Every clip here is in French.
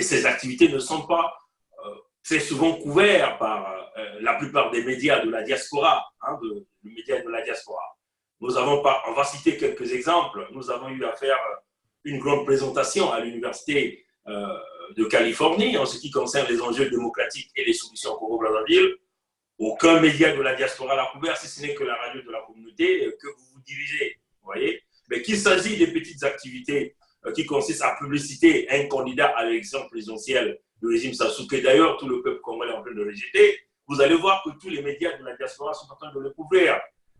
ces activités ne sont pas très souvent couvertes par la plupart des médias de la diaspora, les médias de la diaspora. On va citer quelques exemples. Nous avons eu à faire une grande présentation à l'université de Californie en ce qui concerne les enjeux démocratiques et les solutions au Congo-Brazzaville. Aucun média de la diaspora l'a couvert, si ce n'est que la radio de la communauté que vous dirigez. Vous voyez? Mais qu'il s'agisse des petites activités qui consistent à publiciter un candidat à l'élection présidentielle du régime Sassou, que d'ailleurs tout le peuple congolais est en train de rejeter, vous allez voir que tous les médias de la diaspora sont en train de le couvrir.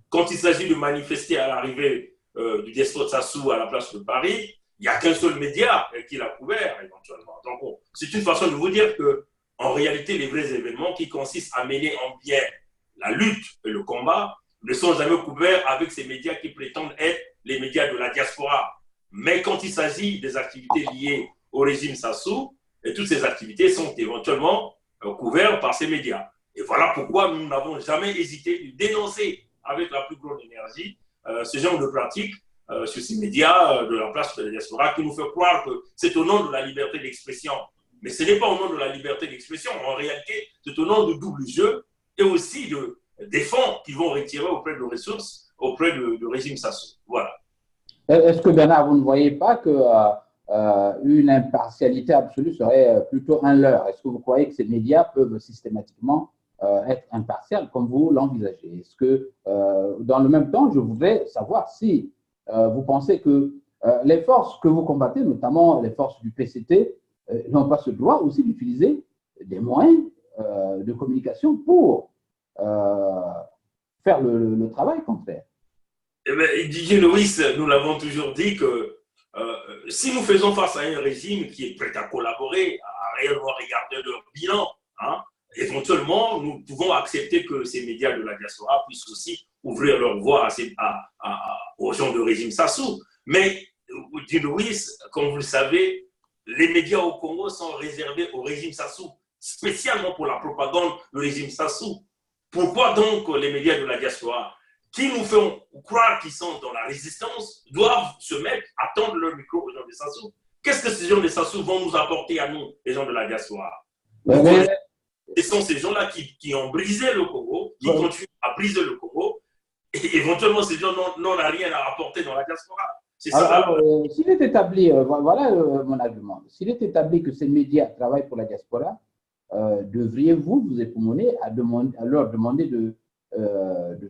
Quand il s'agit de manifester à l'arrivée du despote Sassou à la place de Paris, il n'y a qu'un seul média qui l'a couvert éventuellement. Donc, bon, c'est une façon de vous dire que, en réalité, les vrais événements qui consistent à mener en bien la lutte et le combat ne sont jamais couverts avec ces médias qui prétendent être les médias de la diaspora. Mais quand il s'agit des activités liées au régime Sassou, et toutes ces activités sont éventuellement couvertes par ces médias. Et voilà pourquoi nous n'avons jamais hésité de dénoncer avec la plus grande énergie ce genre de pratique sur ces médias de la place de la diaspora qui nous fait croire que c'est au nom de la liberté d'expression. Mais ce n'est pas au nom de la liberté d'expression. En réalité, c'est au nom de double jeu et aussi des fonds qu'ils vont retirer auprès de ressources, auprès du régime Sassou. Voilà. Est-ce que, Bernard, vous ne voyez pas que une impartialité absolue serait plutôt un leurre? Est-ce que vous croyez que ces médias peuvent systématiquement être impartials comme vous l'envisagez? Est-ce que, dans le même temps, je voudrais savoir si vous pensez que les forces que vous combattez, notamment les forces du PCT, n'ont pas ce droit aussi d'utiliser des moyens de communication pour faire le travail contraire? Eh bien, Didier Loïs, nous l'avons toujours dit que si nous faisons face à un régime qui est prêt à collaborer, à réellement regarder leur bilan, éventuellement, nous pouvons accepter que ces médias de la diaspora puissent aussi ouvrir leur voie aux gens du régime Sassou. Mais, Didier Loïs, comme vous le savez, les médias au Congo sont réservés au régime Sassou, spécialement pour la propagande du régime Sassou. Pourquoi donc les médias de la diaspora qui nous font croire qu'ils sont dans la résistance doivent se mettre à tendre leur micro aux gens de Sassou? Qu'est-ce que ces gens de Sassou vont nous apporter à nous, les gens de la diaspora? Ce sont ces gens-là qui ont brisé le Congo, qui continuent à briser le Congo, et éventuellement ces gens n'ont rien à apporter dans la diaspora. S'il est établi, voilà mon argument, s'il est établi que ces médias travaillent pour la diaspora, devriez-vous vous époumoner à leur demander de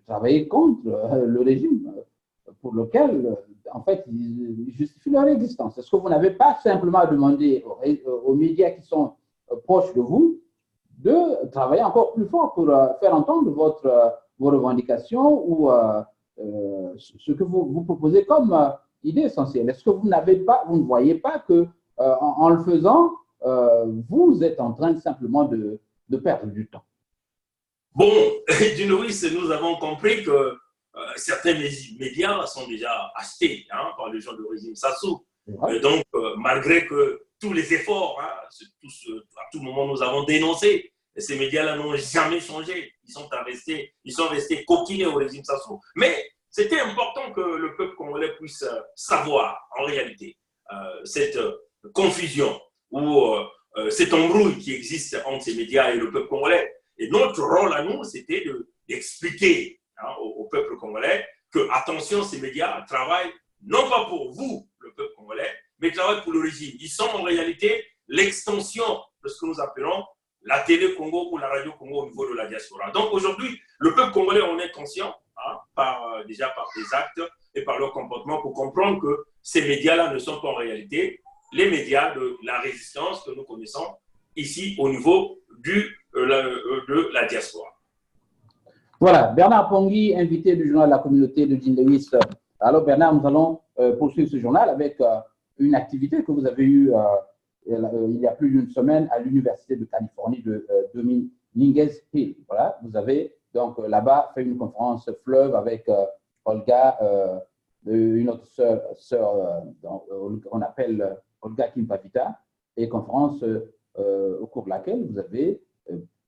travailler contre le régime pour lequel, en fait, ils justifient leur existence? Est-ce que vous n'avez pas simplement à demander aux médias qui sont proches de vous de travailler encore plus fort pour faire entendre vos revendications ou ce que vous proposez comme idée essentielle? Est-ce que vous ne voyez pas que en le faisant, vous êtes en train simplement de perdre du temps? Bon, Louis, nous avons compris que certains médias sont déjà achetés par les gens du régime Sassou. Donc, malgré que tous les efforts, à tout moment, nous avons dénoncé, et ces médias-là n'ont jamais changé. Ils sont restés coquinés au régime Sassou. Mais c'était important que le peuple congolais puisse savoir, en réalité, cette confusion ou cette embrouille qui existe entre ces médias et le peuple congolais. Et notre rôle à nous, c'était d'expliquer au peuple congolais que, attention, ces médias travaillent non pas pour vous, le peuple congolais, mais travaillent pour le régime. Ils sont en réalité l'extension de ce que nous appelons la télé Congo ou la radio Congo au niveau de la diaspora. Donc aujourd'hui, le peuple congolais en est conscient, déjà par des actes et par leur comportement, pour comprendre que ces médias-là ne sont pas en réalité les médias de la résistance que nous connaissons ici au niveau de la diaspora. Voilà, Bernard Pongui, invité du journal de la communauté de Jean Lewis. Alors Bernard, nous allons poursuivre ce journal avec une activité que vous avez eue il y a plus d'une semaine à l'Université de Californie de Dominguez Hill. Voilà, vous avez donc là-bas fait une conférence fleuve avec Olga, une autre sœur qu'on appelle Olga Kimpavita, et conférence au cours de laquelle vous avez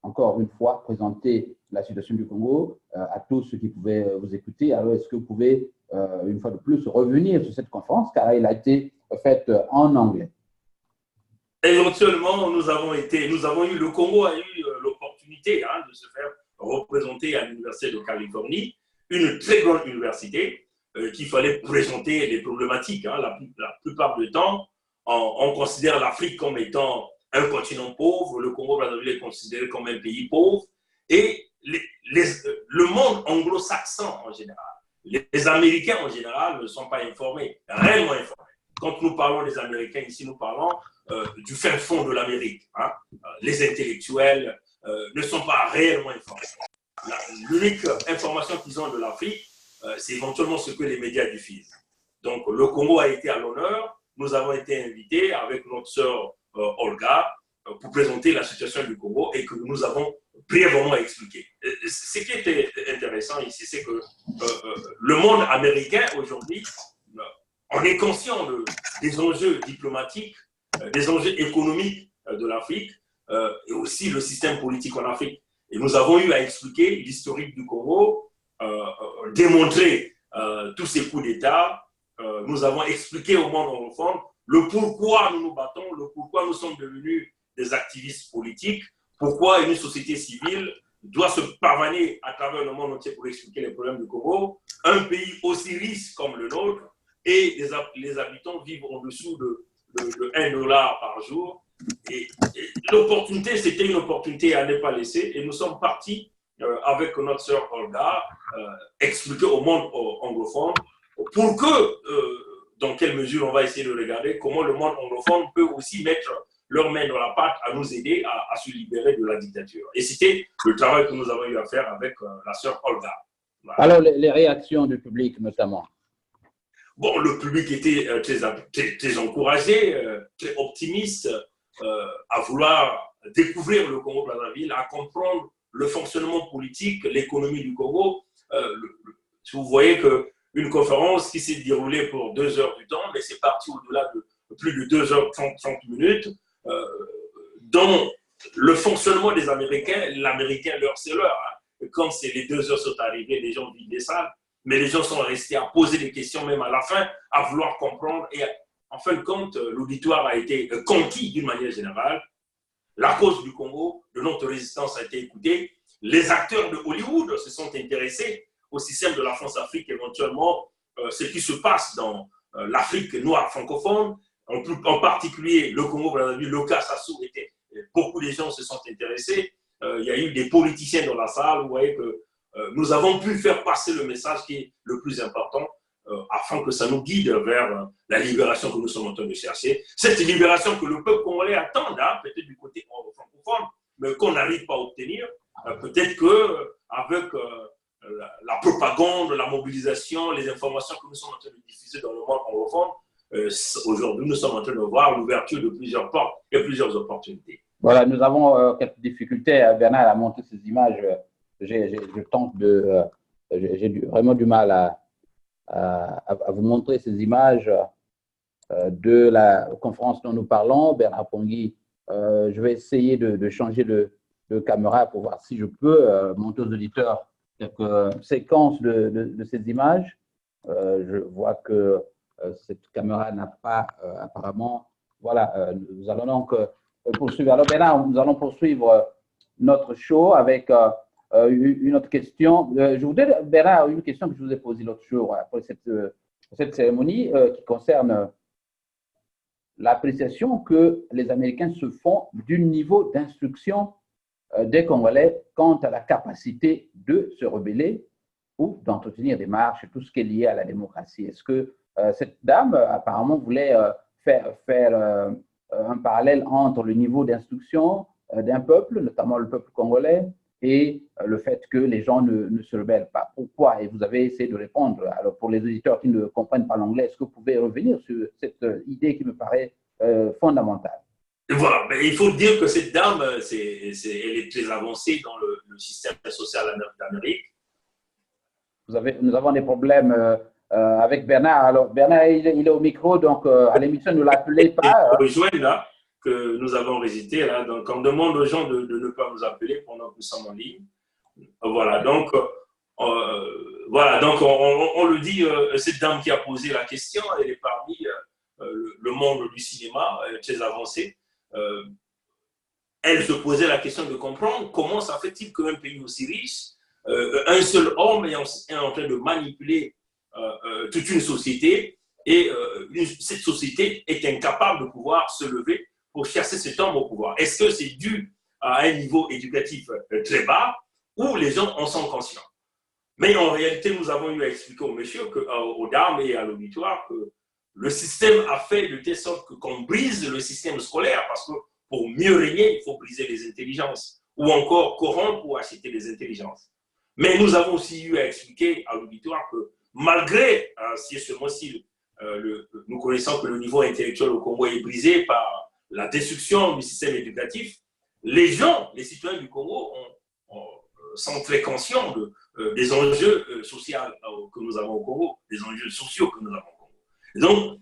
encore une fois présenté la situation du Congo à tous ceux qui pouvaient vous écouter. Alors, est-ce que vous pouvez, une fois de plus, revenir sur cette conférence, car elle a été faite en anglais? éventuellement, nous avons eu, le Congo a eu l'opportunité de se faire représenter à l'Université de Californie, une très grande université qu'il fallait présenter les problématiques. La plupart du temps, on considère l'Afrique comme étant un continent pauvre, le Congo-Brazzaville est considéré comme un pays pauvre, et le monde anglo-saxon en général, les Américains en général ne sont pas informés, réellement informés. Quand nous parlons des Américains ici, nous parlons du fin fond de l'Amérique. Les intellectuels ne sont pas réellement informés. L'unique information qu'ils ont de l'Afrique, c'est éventuellement ce que les médias diffusent. Donc, le Congo a été à l'honneur. Nous avons été invités avec notre sœur Olga pour présenter la situation du Congo et que nous avons brièvement expliqué. Ce qui était intéressant ici, c'est que le monde américain aujourd'hui, on est conscient des enjeux diplomatiques, des enjeux économiques de l'Afrique et aussi le système politique en Afrique. Et nous avons eu à expliquer l'historique du Congo, démontrer tous ces coups d'État. Nous avons expliqué au monde anglophone le pourquoi nous nous battons, le pourquoi nous sommes devenus des activistes politiques, pourquoi une société civile doit se pavaner à travers le monde entier pour expliquer les problèmes du Congo. Un pays aussi riche comme le nôtre et les habitants vivent en dessous de 1 dollar par jour. Et l'opportunité, c'était une opportunité à ne pas laisser. Et nous sommes partis avec notre sœur Olga expliquer au monde anglophone pour que, dans quelle mesure on va essayer de regarder comment le monde anglophone peut aussi mettre leurs mains dans la pâte à nous aider à se libérer de la dictature. Et c'était le travail que nous avons eu à faire avec la sœur Olga. Voilà. Alors, les réactions du public notamment? Bon, le public était très encouragé, très optimiste à vouloir découvrir le Congo-Brazzaville, à comprendre le fonctionnement politique, l'économie du Congo. Vous voyez qu'une conférence qui s'est déroulée pour 2 heures du temps, mais c'est parti au-delà de plus de 2 heures 30 minutes, dont le fonctionnement des Américains, l'Américain leur c'est l'heure. Quand les 2 heures sont arrivées, les gens vident les salles, mais les gens sont restés à poser des questions, même à la fin, à vouloir comprendre. Et en fin de compte, l'auditoire a été conquis d'une manière générale. La cause du Congo, de notre résistance a été écoutée. Les acteurs de Hollywood se sont intéressés au système de la France-Afrique, éventuellement, ce qui se passe dans l'Afrique noire francophone, en particulier le Congo-Brazzaville, le cas Sassou, beaucoup de gens se sont intéressés. Il y a eu des politiciens dans la salle. Vous voyez que nous avons pu faire passer le message qui est le plus important afin que ça nous guide vers la libération que nous sommes en train de chercher. Cette libération que le peuple congolais attend, peut-être du côté francophone, mais qu'on n'arrive pas à obtenir. Peut-être qu'avec la propagande, la mobilisation, les informations que nous sommes en train de diffuser dans le monde anglophone, aujourd'hui, nous sommes en train de voir l'ouverture de plusieurs portes et plusieurs opportunités. Voilà, nous avons quelques difficultés. Bernard a montré ces images. J'ai vraiment du mal à vous montrer ces images de la conférence dont nous parlons. Bernard Pongui, je vais essayer de changer de caméra pour voir si je peux montrer aux auditeurs quelques séquences de ces images. Je vois que cette caméra n'a pas apparemment. Voilà, nous allons donc poursuivre. Alors Bernard, nous allons poursuivre notre show avec une autre question. Je voudrais, Bernard, une question que je vous ai posée l'autre jour après cette cérémonie qui concerne l'appréciation que les Américains se font du niveau d'instruction des Congolais quant à la capacité de se rebeller ou d'entretenir des marches et tout ce qui est lié à la démocratie. Est-ce que cette dame apparemment voulait faire un parallèle entre le niveau d'instruction d'un peuple, notamment le peuple congolais, et le fait que les gens ne se rebellent pas. Pourquoi? Et vous avez essayé de répondre. Alors, pour les auditeurs qui ne comprennent pas l'anglais, est-ce que vous pouvez revenir sur cette idée qui me paraît fondamentale? Voilà, mais il faut dire que cette dame, elle est très avancée dans le système social d'Amérique. Nous avons des problèmes avec Bernard. Alors, Bernard, il est au micro, donc à l'émission, ne l'appelez pas. Rejoindre là, que nous avons visité là. Donc, on demande aux gens de ne pas nous appeler pendant que nous sommes en ligne. Voilà, donc, on le dit, cette dame qui a posé la question, elle est parmi le monde du cinéma, très avancée. elle se posait la question de comprendre comment ça fait-il qu'un pays aussi riche, un seul homme est en train de manipuler toute une société et cette société est incapable de pouvoir se lever pour chasser cet homme au pouvoir. Est-ce que c'est dû à un niveau éducatif très bas ou les gens en sont conscients? Mais en réalité, nous avons eu à expliquer aux messieurs, aux dames et à l'auditoire que le système a fait de telle sorte qu'on brise le système scolaire parce que pour mieux régner, il faut briser les intelligences ou encore corrompre pour acheter les intelligences. Mais nous avons aussi eu à expliquer à l'auditoire que malgré, si nous connaissons que le niveau intellectuel au Congo est brisé par la destruction du système éducatif, les gens, les citoyens du Congo sont très conscients des enjeux sociaux que nous avons au Congo, des enjeux sociaux que nous avons au Congo. Donc,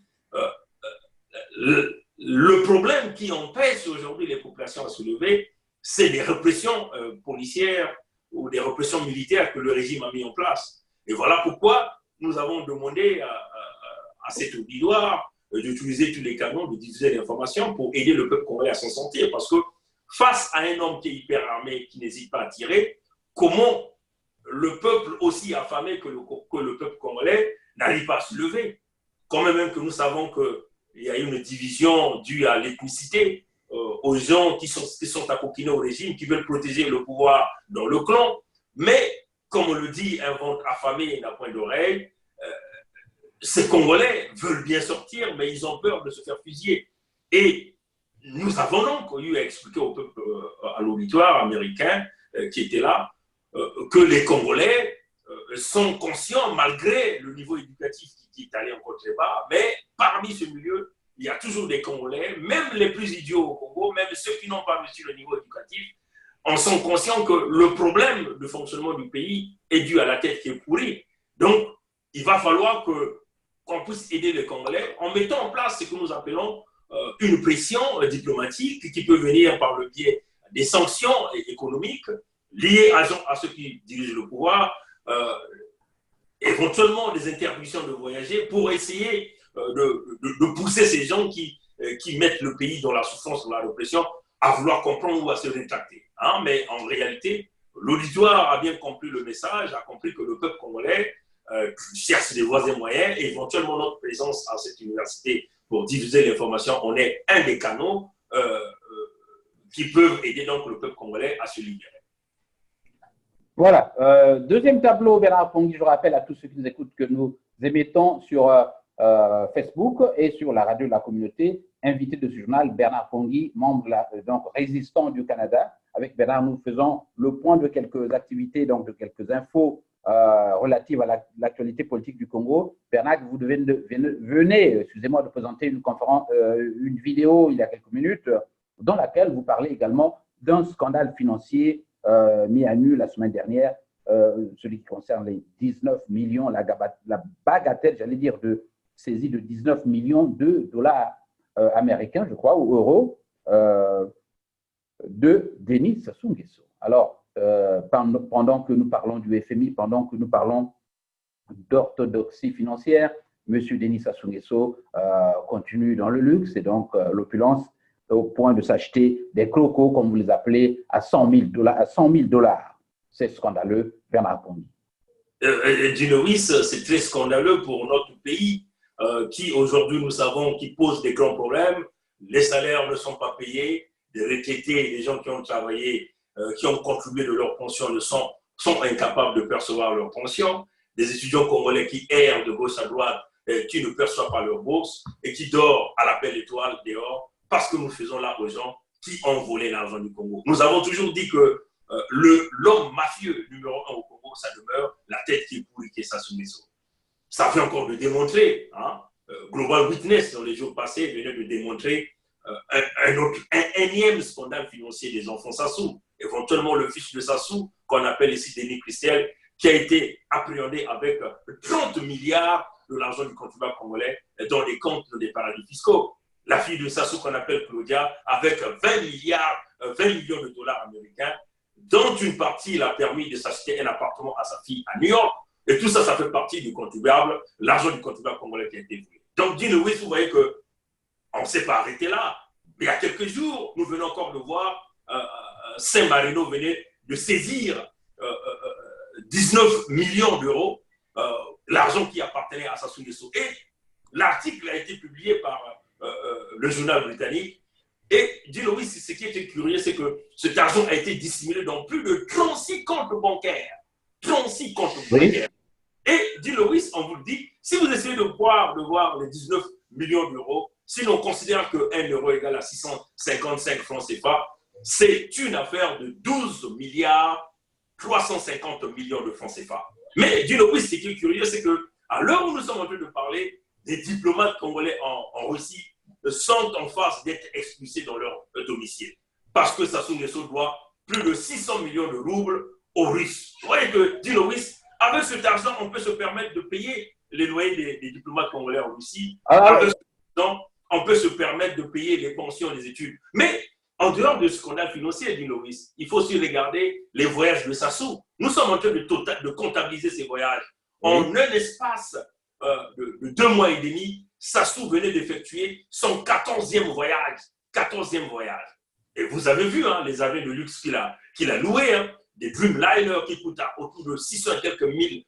le problème qui empêche aujourd'hui les populations à se lever, c'est des répressions policières ou des répressions militaires que le régime a mis en place. Et voilà pourquoi nous avons demandé à cet auditoire d'utiliser tous les canaux, de diffuser l'information pour aider le peuple congolais à s'en sortir. Parce que face à un homme qui est hyper armé, qui n'hésite pas à tirer, comment le peuple aussi affamé que le peuple congolais n'arrive pas à se lever? Quand même que nous savons qu'il y a une division due à l'ethnicité, aux gens qui sont accoquinés au régime, qui veulent protéger le pouvoir dans le clan. Mais, comme on le dit, un ventre affamé n'a point d'oreille. Ces Congolais veulent bien sortir, mais ils ont peur de se faire fusiller. Et nous avons donc eu à expliquer au peuple, à l'auditoire américain qui était là, que les Congolais sont conscients, malgré le niveau éducatif qui est allé encore très bas, mais parmi ce milieu, il y a toujours des Congolais, même les plus idiots au Congo, même ceux qui n'ont pas réussi le niveau éducatif, en sont conscients que le problème de fonctionnement du pays est dû à la tête qui est pourrie. Donc, il va falloir qu'on puisse aider les Congolais en mettant en place ce que nous appelons une pression diplomatique qui peut venir par le biais des sanctions économiques liées à ceux qui dirigent le pouvoir, éventuellement des interdictions de voyager pour essayer de pousser ces gens qui mettent le pays dans la souffrance, dans la répression, à vouloir comprendre ou à se rétracter. Hein? Mais en réalité, l'auditoire a bien compris le message, a compris que le peuple congolais cherche des voies et moyens, et éventuellement notre présence à cette université pour diffuser l'information, on est un des canaux qui peuvent aider donc le peuple congolais à se libérer. Voilà. Deuxième tableau, Bernard Pongui, je rappelle à tous ceux qui nous écoutent que nous émettons sur Facebook et sur la radio de la communauté. Invité de ce journal, Bernard Pongui, membre donc résistant du Canada. Avec Bernard, nous faisons le point de quelques activités, donc de quelques infos relatives à l'actualité politique du Congo. Bernard, vous venez, excusez-moi, de présenter une conférence, une vidéo il y a quelques minutes, dans laquelle vous parlez également d'un scandale financier mis à nu la semaine dernière, celui qui concerne les 19 millions, la bagatelle, j'allais dire, de saisie de 19 millions de dollars américains, je crois, ou euros, de Denis Sassou Nguesso. Alors, pendant que nous parlons du FMI, pendant que nous parlons d'orthodoxie financière, M. Denis Sassou Nguesso continue dans le luxe et donc l'opulence, au point de s'acheter des crocos, comme vous les appelez, à 100 000 dollars. C'est scandaleux, Bernard Pongui. Dinovis, c'est très scandaleux pour notre pays qui, aujourd'hui, nous savons, qui pose des grands problèmes. Les salaires ne sont pas payés. Des retraités, des gens qui ont travaillé, qui ont contribué de leur pension sont incapables de percevoir leur pension. Des étudiants congolais qui errent de gauche à droite, qui ne perçoivent pas leur bourse et qui dorment à la belle étoile dehors, parce que nous faisons là aux gens qui ont volé l'argent du Congo. Nous avons toujours dit que l'homme mafieux numéro 1 au Congo, ça demeure la tête qui est pourrie, qui est Sassou Nguesso. Ça fait encore de démontrer. Hein? Global Witness, dans les jours passés, venait de démontrer un énième scandale financier des enfants Sassou. Éventuellement, le fils de Sassou, qu'on appelle ici Denis Christel, qui a été appréhendé avec 30 milliards de l'argent du contribuable congolais dans les comptes des paradis fiscaux. La fille de Sassou, qu'on appelle Claudia, avec 20 millions de dollars américains, dont une partie, il a permis de s'acheter un appartement à sa fille à New York. Et tout ça, ça fait partie du contribuable, l'argent du contribuable congolais qui a été volé. Donc, Dino Wiss, vous voyez qu'on ne s'est pas arrêté là. Mais il y a quelques jours, nous venons encore de voir Saint-Marino venait de saisir 19 millions d'euros, l'argent qui appartenait à Sassou Nguesso. Et l'article a été publié par le journal britannique. Et dis-le, ce qui était curieux, c'est que cet argent a été dissimulé dans plus de 36 comptes bancaires. 36 comptes bancaires. Et dis-le, on vous le dit, si vous essayez de voir les 19 millions d'euros, si l'on considère que 1 euro égale à 655 francs CFA, c'est une affaire de 12 milliards 350 millions de francs CFA. Mais dis-le, ce qui est curieux, c'est qu'à l'heure où nous sommes en train de parler, des diplomates congolais en Russie sont en face d'être expulsés dans leur domicile. Parce que Sassou Nguesso doit plus de 600 millions de roubles aux Russes. Vous voyez que, dis-le, avec cet argent, on peut se permettre de payer les loyers des diplomates congolais en Russie. Avec cet argent, on peut se permettre de payer les pensions des études. Mais en dehors de ce scandale financier, dit Loïs, il faut aussi regarder les voyages de Sassou. Nous sommes en train de comptabiliser ces voyages. En un espace de 2 mois et demi, Sassou venait d'effectuer son 14e voyage. 14e voyage. Et vous avez vu les avions de luxe qu'il a loués, des Dreamliner qui coûtent autour de 600 et quelques mille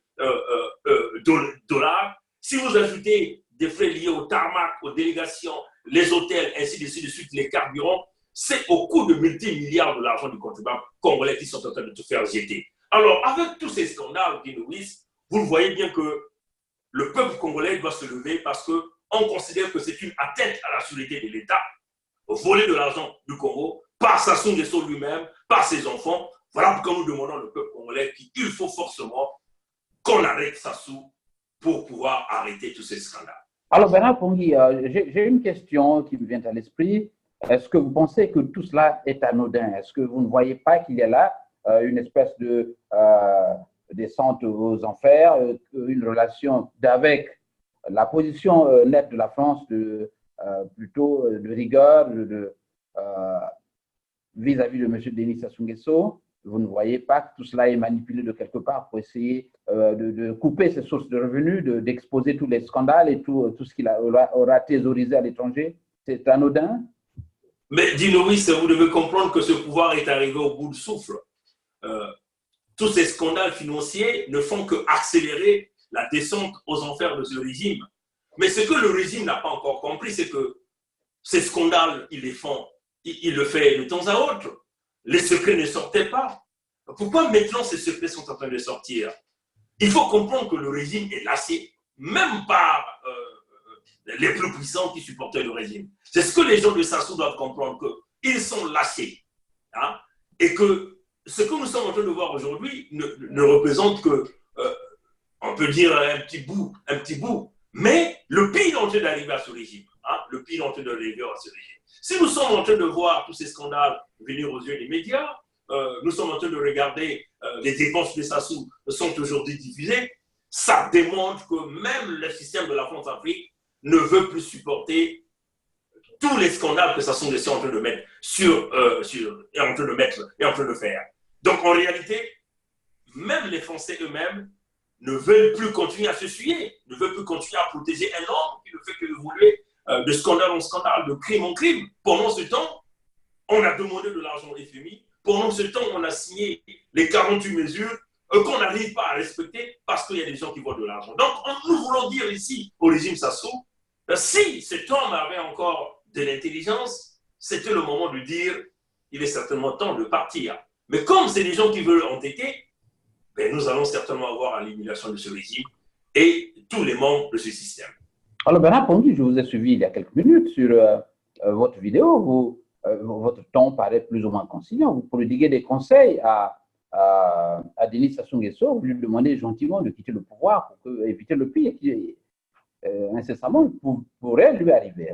dollars. Si vous ajoutez des frais liés au tarmac, aux délégations, les hôtels, ainsi de suite, les carburants, c'est au coût de multimilliards de l'argent du contribuable congolais qui sont en train de te faire jeter. Alors, avec tous ces scandales, vous voyez bien que le peuple congolais doit se lever parce qu'on considère que c'est une atteinte à la sécurité de l'État, voler de l'argent du Congo par Sassou Nguesso lui-même, par ses enfants. Voilà pourquoi nous demandons au peuple congolais qu'il faut forcément qu'on arrête Sassou pour pouvoir arrêter tous ces scandales. Alors, Bernard Pongui, j'ai une question qui me vient à l'esprit. Est-ce que vous pensez que tout cela est anodin? Est-ce que vous ne voyez pas qu'il y a là une espèce de descente aux enfers, une relation avec la position nette de la France plutôt de rigueur vis-à-vis de M. Denis Sassou Nguesso? Vous ne voyez pas que tout cela est manipulé de quelque part pour essayer de couper ses sources de revenus, d'exposer tous les scandales et tout ce qu'il aura thésaurisé à l'étranger? C'est anodin? Mais dis-nous, oui, vous devez comprendre que ce pouvoir est arrivé au bout du souffle. Tous ces scandales financiers ne font qu'accélérer la descente aux enfers de ce régime. Mais ce que le régime n'a pas encore compris, c'est que ces scandales, il le fait de temps à autre. Les secrets ne sortaient pas. Pourquoi maintenant ces secrets sont en train de sortir? Il faut comprendre que le régime est lassé, même par les plus puissants qui supportaient le régime. C'est ce que les gens de Sassou doivent comprendre, qu'ils sont lâchés. Et que ce que nous sommes en train de voir aujourd'hui ne représente que, on peut dire, un petit bout. Mais le pays est en train d'arriver à ce régime. Le pays est en train d'arriver à ce régime. Si nous sommes en train de voir tous ces scandales venir aux yeux des médias, nous sommes en train de regarder les dépenses de Sassou sont aujourd'hui diffusées, ça démontre que même le système de la France-Afrique ne veut plus supporter tous les scandales que Sassou Nguesso est en train de mettre et en train de faire. Donc en réalité, même les Français eux-mêmes ne veulent plus continuer à se suyer, ne veulent plus continuer à protéger un homme qui ne fait que évoluer de scandale en scandale, de crime en crime. Pendant ce temps, on a demandé de l'argent au FMI. Pendant ce temps, on a signé les 48 mesures qu'on n'arrive pas à respecter parce qu'il y a des gens qui voient de l'argent. Donc, nous voulons dire ici au régime Sassou, si cet homme avait encore de l'intelligence, c'était le moment de dire il est certainement temps de partir. Mais comme c'est des gens qui veulent entêter, nous allons certainement avoir l'élimination de ce régime et tous les membres de ce système. Alors, Bernard Pongui, je vous ai suivi il y a quelques minutes sur votre vidéo. Votre ton paraît plus ou moins conciliant. Vous prodiguez des conseils à Denis Sassou Nguesso. Vous lui demandez gentiment de quitter le pouvoir pour éviter le pire qui incessamment pourrait lui arriver.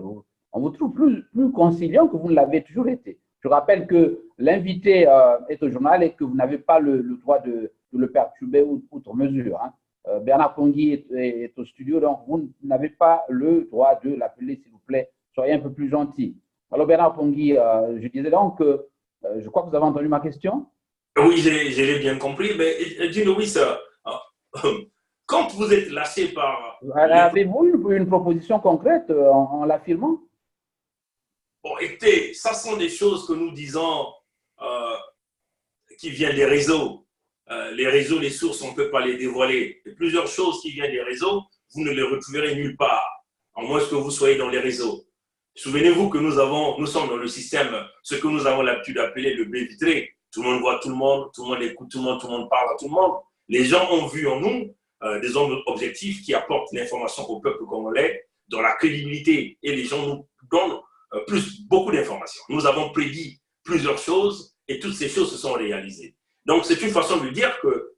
On vous trouve plus conciliant que vous ne l'avez toujours été. Je rappelle que l'invité est au journal et que vous n'avez pas le droit de le perturber outre mesure. Bernard Pongui est au studio, donc vous n'avez pas le droit de l'appeler, s'il vous plaît. Soyez un peu plus gentil. Alors Bernard Pongui, je disais donc que je crois que vous avez entendu ma question. Oui, j'ai bien compris, mais dis-nous, oui, ça. Quand vous êtes lâché par… Avez-vous une proposition concrète en l'affirmant? Bon, écoutez, ça sont des choses que nous disons euh, qui viennent des réseaux. Les réseaux, les sources, on ne peut pas les dévoiler. Il y a plusieurs choses qui viennent des réseaux, vous ne les retrouverez nulle part, à moins que vous soyez dans les réseaux. Souvenez-vous que nous sommes dans le système, ce que nous avons l'habitude d'appeler le blé vitré. Tout le monde voit tout le monde écoute tout le monde parle à tout le monde. Les gens ont vu en nous des hommes objectifs qui apportent l'information au peuple congolais dans la crédibilité. Et les gens nous donnent beaucoup d'informations. Nous avons prédit plusieurs choses et toutes ces choses se sont réalisées. Donc, c'est une façon de dire que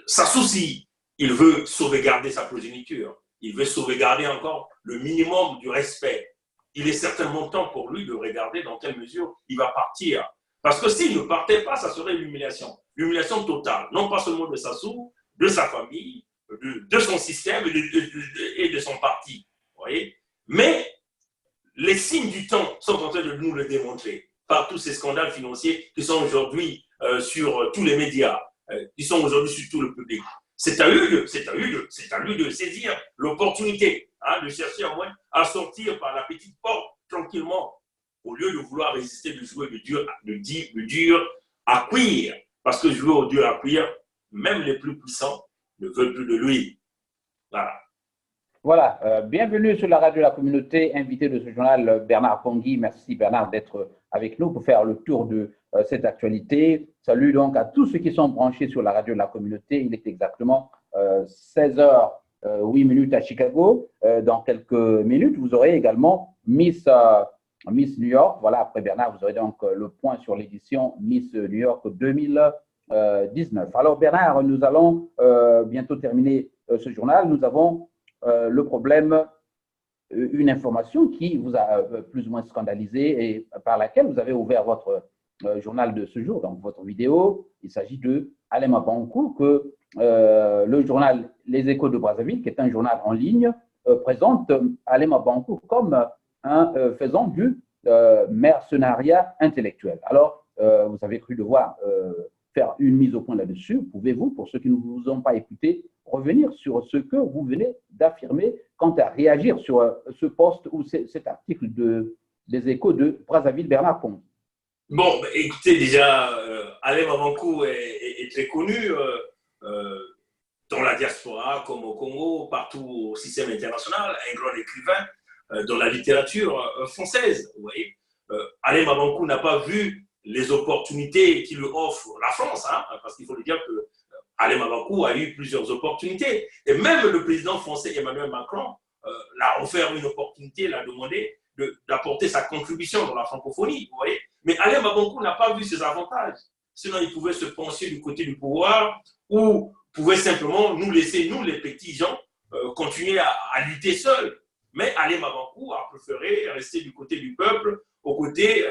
sa souci, il veut sauvegarder sa progéniture. Il veut sauvegarder encore le minimum du respect. Il est certainement temps pour lui de regarder dans quelle mesure il va partir. Parce que s'il ne partait pas, ça serait l'humiliation. L'humiliation totale, non pas seulement de sa source, de sa famille, de son système et de son parti. Vous voyez? Mais les signes du temps sont en train de nous le démontrer par tous ces scandales financiers qui sont aujourd'hui sur tous les médias, qui sont aujourd'hui sur tout le public. C'est à lui de saisir l'opportunité, de chercher au moins à sortir par la petite porte tranquillement, au lieu de vouloir résister, de jouer le dur à cuire. Parce que jouer au dur à cuire, même les plus puissants ne veulent plus de lui. Voilà. Voilà, bienvenue sur la radio de la communauté, invité de ce journal Bernard Pongui. Merci Bernard d'être avec nous pour faire le tour de cette actualité. Salut donc à tous ceux qui sont branchés sur la radio de la communauté. Il est exactement 16h08 à Chicago. Dans quelques minutes, vous aurez également Miss New York. Voilà, après Bernard, vous aurez donc le point sur l'édition Miss New York 2019. Alors Bernard, nous allons bientôt terminer ce journal. Nous avons le problème, une information qui vous a plus ou moins scandalisé et par laquelle vous avez ouvert votre journal de ce jour, donc votre vidéo. Il s'agit de Alema Bankou, que le journal Les Échos de Brazzaville, qui est un journal en ligne, présente Alema Bankou comme faisant du mercenariat intellectuel. Alors, vous avez cru devoir faire une mise au point là-dessus. Pouvez-vous, pour ceux qui ne vous ont pas écouté, revenir sur ce que vous venez d'affirmer quant à réagir sur ce post ou cet article des Échos de Brazzaville, Bernard Pongui? Bon, écoutez, déjà, Alema Bankou est très connu dans la diaspora, comme au Congo, partout au système international, un grand écrivain dans la littérature française. Vous voyez, Alema Bankou n'a pas vu les opportunités qui lui offre la France, parce qu'il faut le dire que Alema Bankou a eu plusieurs opportunités. Et même le président français Emmanuel Macron l'a offert une opportunité, l'a demandé d'apporter sa contribution dans la francophonie. Vous voyez. Mais Alema Bankou n'a pas vu ses avantages. Sinon, il pouvait se pencher du côté du pouvoir ou pouvait simplement nous laisser, nous les petits gens, continuer à lutter seuls. Mais Alema Bankou a préféré rester du côté du peuple, aux côtés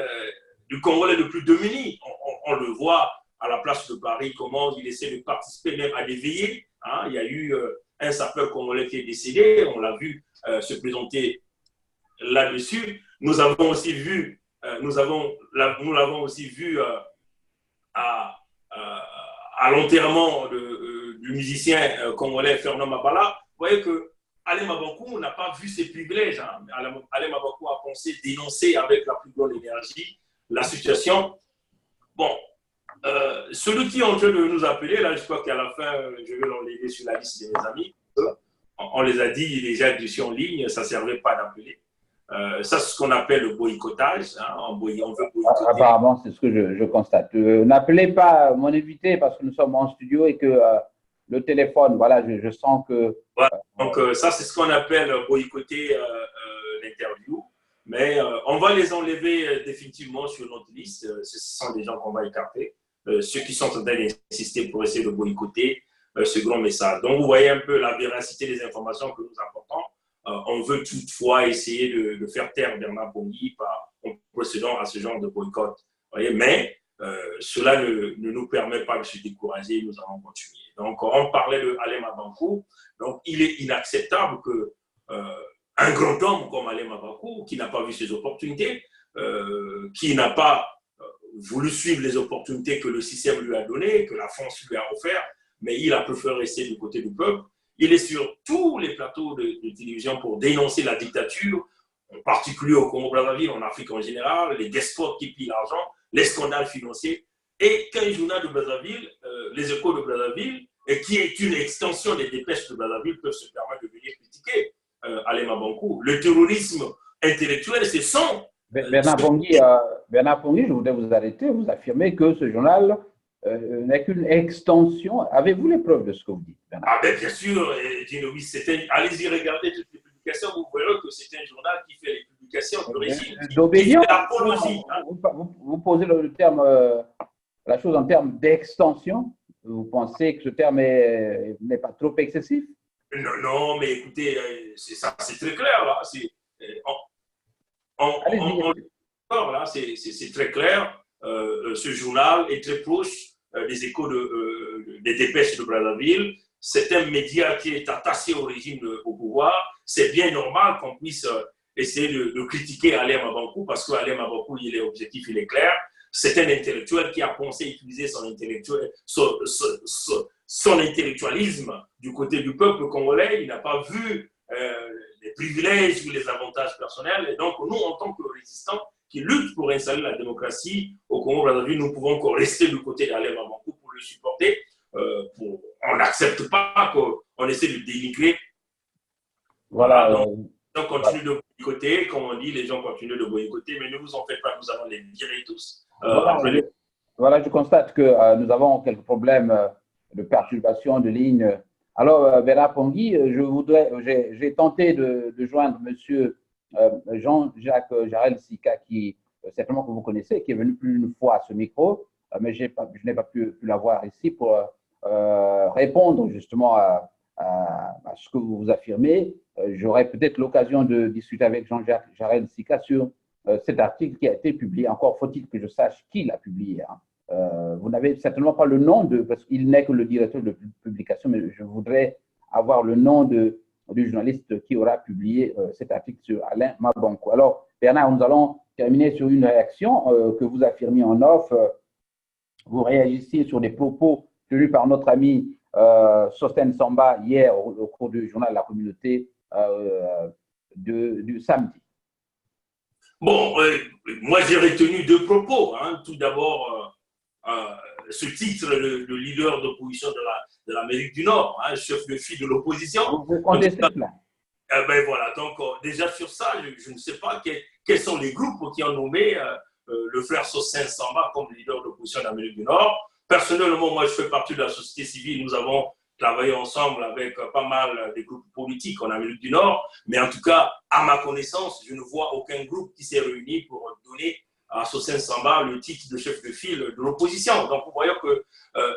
du Congolais le plus démuni. On le voit à la place de Paris, comment il essaie de participer même à des veillées. Il y a eu un sapeur congolais qui est décédé, on l'a vu se présenter là-dessus. Nous avons aussi vu, nous l'avons aussi vu à l'enterrement du musicien congolais Fernand Mabala. Vous voyez que Alema Bankou n'a pas vu ses privilèges. Alema Bankou a pensé dénoncer avec la plus grande énergie la situation. Bon, celui qui est en train de nous appeler, là, je crois qu'à la fin, je vais l'enlever sur la liste de mes amis. On les a dit déjà dessus en ligne, ça ne servait pas d'appeler. Ça, c'est ce qu'on appelle le boycottage. On veut boycotter. Apparemment, c'est ce que je constate. N'appelez pas mon invité parce que nous sommes en studio et que le téléphone, voilà, je sens que… Voilà. Donc, ça, c'est ce qu'on appelle boycotter l'interview. Mais on va les enlever définitivement sur notre liste. Ce sont des gens qu'on va écarter. Ceux qui sont en train d'insister pour essayer de boycotter ce grand message. Donc, vous voyez un peu la véracité des informations que nous apportons. On veut toutefois essayer de faire taire Bernard Pongui en procédant à ce genre de boycott. Voyez, mais cela ne nous permet pas de se décourager, nous allons continuer. Donc, on parlait de Alema Bankou. Donc, il est inacceptable que un grand homme comme Alema Bankou, qui n'a pas vu ses opportunités, qui n'a pas voulu suivre les opportunités que le système lui a données, que la France lui a offert, mais il a préféré rester du côté du peuple. Il est sur tous les plateaux de télévision pour dénoncer la dictature. en particulier au Congo-Brazzaville, en Afrique en général, les despotes qui pillent l'argent, les scandales financiers, et qu'un journal de Brazzaville, les Échos de Brazzaville, et qui est une extension des dépêches de Brazzaville, peuvent se permettre de venir critiquer Alema Bankou. Le terrorisme intellectuel, c'est son. Bernard Pongui, je voudrais vous arrêter. Vous affirmez que ce journal n'est qu'une extension. Avez-vous les preuves de ce que vous dites, Bernard? Ah ben bien sûr, Dino, allez-y regarder toutes les publications, vous verrez que c'est un journal qui fait les publications d'origine, qui fait l'apologie. Vous posez le terme, la chose en termes d'extension. Vous pensez que ce terme n'est pas trop excessif? Non, non, mais écoutez, c'est très clair là. C'est très clair. Ce journal est très proche des échos des dépêches de Brazzaville. C'est un média qui est attaché au régime au pouvoir. C'est bien normal qu'on puisse essayer de critiquer Alema Bankou parce qu'Alema Bankou, il est objectif, il est clair. C'est un intellectuel qui a pensé utiliser son intellectualisme du côté du peuple congolais. Il n'a pas vu les privilèges ou les avantages personnels. Et donc, nous, en tant que résistants qui luttent pour installer la démocratie au Congo-Brazzaville, nous pouvons encore rester du côté d'Alema Bankou pour le supporter. On n'accepte pas qu'on essaie de dénigrer. Voilà. Donc, continue de boycotter. Comme on dit, les gens continuent de boycotter, mais ne vous en faites pas, nous allons les virer tous. Voilà, je constate que nous avons quelques problèmes de perturbation de ligne. Alors, Bernard Pongui, j'ai tenté de joindre M. Jean-Jacques Jarel Sika, qui certainement que vous connaissez, qui est venu plus d'une fois à ce micro, mais je n'ai pas pu l'avoir ici pour répondre justement à ce que vous affirmez. J'aurai peut-être l'occasion de discuter avec Jean-Jacques Jarel Sika sur cet article qui a été publié. Encore faut-il que je sache qui l'a publié. Vous n'avez certainement pas le nom parce qu'il n'est que le directeur de publication, mais je voudrais avoir le nom du journaliste qui aura publié cet article sur Alain Mabankou. Alors, Bernard, nous allons terminer sur une réaction que vous affirmiez en off. Vous réagissiez sur des propos tenus par notre ami Sosten Samba hier au cours du journal La Communauté du samedi. Bon, moi j'ai retenu deux propos. Tout d'abord, ce titre, le leader d'opposition de l'Amérique du Nord, chef de file de l'opposition. Vous contestez cela? Ben voilà, donc déjà sur ça, je ne sais pas quels sont les groupes qui ont nommé le frère Sosten Samba comme leader d'opposition de l'Amérique du Nord. Personnellement, moi je fais partie de la société civile, nous avons travaillé ensemble avec pas mal de groupes politiques en Amérique du Nord, mais en tout cas, à ma connaissance, je ne vois aucun groupe qui s'est réuni pour donner à Sosten Samba le titre de chef de file de l'opposition. Donc, vous voyez que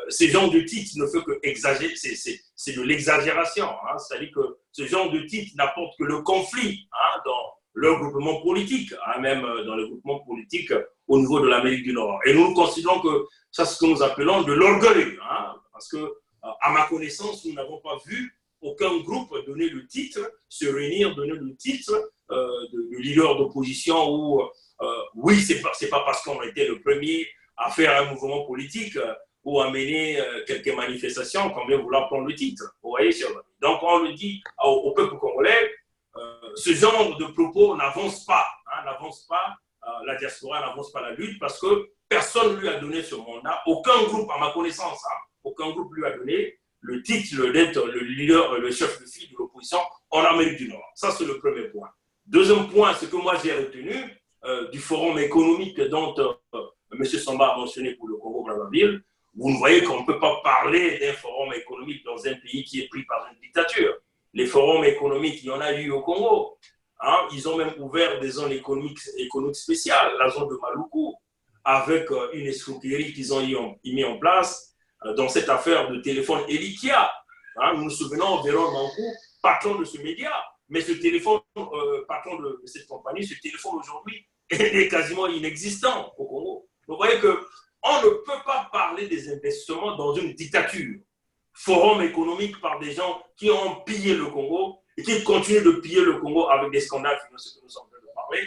ce genre de titre ne fait que exagérer, c'est de l'exagération. C'est-à-dire que ce genre de titre n'apporte que le conflit dans le groupement politique, même dans le groupement politique au niveau de l'Amérique du Nord. Et nous considérons que ça, c'est ce que nous appelons de l'orgueil, parce que, à ma connaissance, nous n'avons pas vu aucun groupe donner le titre, se réunir, donner le titre de leader d'opposition ou oui, c'est pas parce qu'on a été le premier à faire un mouvement politique ou à mener quelques manifestations qu'on vient vouloir prendre le titre. Vous voyez, donc on le dit au peuple congolais, ce genre de propos n'avance pas, la diaspora n'avance pas la lutte parce que personne ne lui a donné ce mandat, aucun groupe, à ma connaissance, aucun groupe lui a donné le titre d'être le leader, le chef de file de l'opposition en Amérique du Nord. Ça, c'est le premier point. Deuxième point, ce que moi j'ai retenu du forum économique dont M. Samba a mentionné pour le Congo-Brazzaville, vous ne voyez qu'on ne peut pas parler d'un forum économique dans un pays qui est pris par une dictature. Les forums économiques, il y en a eu au Congo. Ils ont même ouvert des zones économiques spéciales, la zone de Maluku, avec une escroquerie qu'ils ont mis en place dans cette affaire de téléphone Elikia. Nous nous souvenons, Véron Mankou, patron de ce média, mais ce téléphone, patron de cette compagnie, ce téléphone aujourd'hui est quasiment inexistant au Congo. Vous voyez qu'on ne peut pas parler des investissements dans une dictature. Forum économique par des gens qui ont pillé le Congo et qui continuent de piller le Congo avec des scandales financiers que nous sommes en train de parler,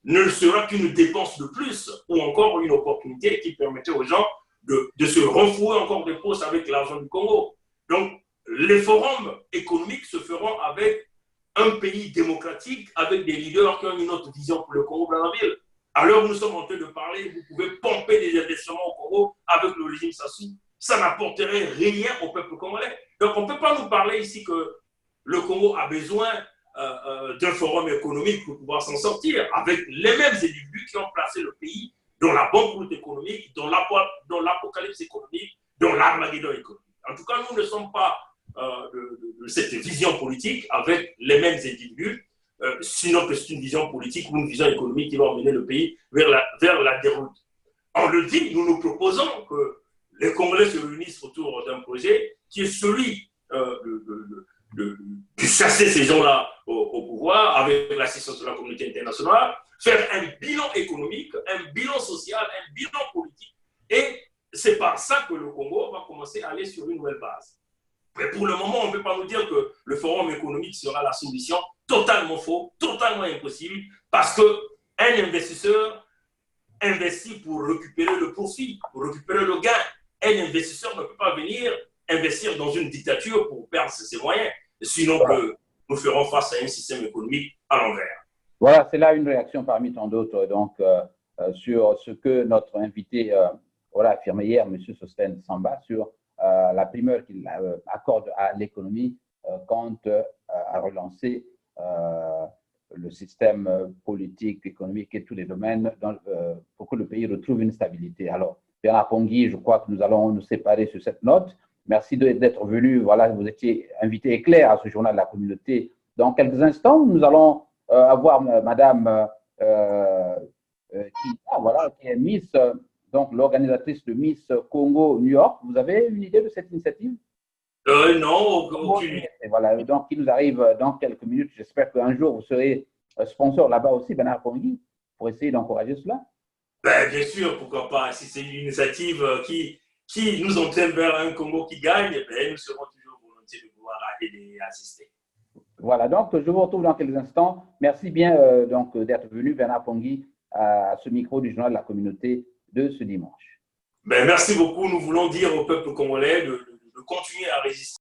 ne sera qu'une dépense de plus ou encore une opportunité qui permettait aux gens de se renflouer encore des postes avec l'argent du Congo. Donc, les forums économiques se feront avec un pays démocratique avec des leaders qui ont une autre vision pour le Congo-Brazzaville. À l'heure où nous sommes en train de parler, vous pouvez pomper des investissements au Congo avec le régime Sassou. Ça n'apporterait rien au peuple congolais. Donc, on ne peut pas nous parler ici que le Congo a besoin d'un forum économique pour pouvoir s'en sortir, avec les mêmes individus qui ont placé le pays dans la bonne route économique, dans l'apocalypse économique, dans l'Armageddon économique. En tout cas, nous ne sommes pas de cette vision politique avec les mêmes individus, sinon que c'est une vision politique ou une vision économique qui va emmener le pays vers la déroute. On le dit, nous proposons que les Congolais se réunissent autour d'un projet qui est celui de chasser ces gens-là au pouvoir avec l'assistance de la communauté internationale, faire un bilan économique, un bilan social, un bilan politique. Et c'est par ça que le Congo va commencer à aller sur une nouvelle base. Mais pour le moment, on ne peut pas nous dire que le forum économique sera la solution. Totalement faux, totalement impossible, parce qu'un investisseur investit pour récupérer le profit, pour récupérer le gain. Un investisseur ne peut pas venir investir dans une dictature pour perdre ses moyens, sinon que nous ferons face à un système économique à l'envers. Voilà, c'est là une réaction parmi tant d'autres donc, sur ce que notre invité a affirmé hier, M. Sostène Samba, sur la primeur qu'il accorde à l'économie quant à relancer le système politique, économique et tous les domaines pour que le pays retrouve une stabilité. Alors, Bernard Pongui, je crois que nous allons nous séparer sur cette note. Merci d'être venu. Voilà, vous étiez invité éclair à ce journal de la communauté. Dans quelques instants, nous allons avoir Madame qui est Miss, donc l'organisatrice de Miss Congo New York. Vous avez une idée de cette initiative? Non, aucune. Voilà, donc qui nous arrive dans quelques minutes. J'espère qu'un jour vous serez sponsor là-bas aussi, Bernard Pongui, pour essayer d'encourager cela. Ben, bien sûr, pourquoi pas. Si c'est une initiative qui nous entraîne vers un Congo qui gagne, ben, nous serons toujours volontiers de pouvoir aider et assister. Voilà, donc je vous retrouve dans quelques instants. Merci bien donc d'être venu, Bernard Pongui, à ce micro du journal de la communauté de ce dimanche. Ben, merci beaucoup. Nous voulons dire au peuple congolais de continuer à résister.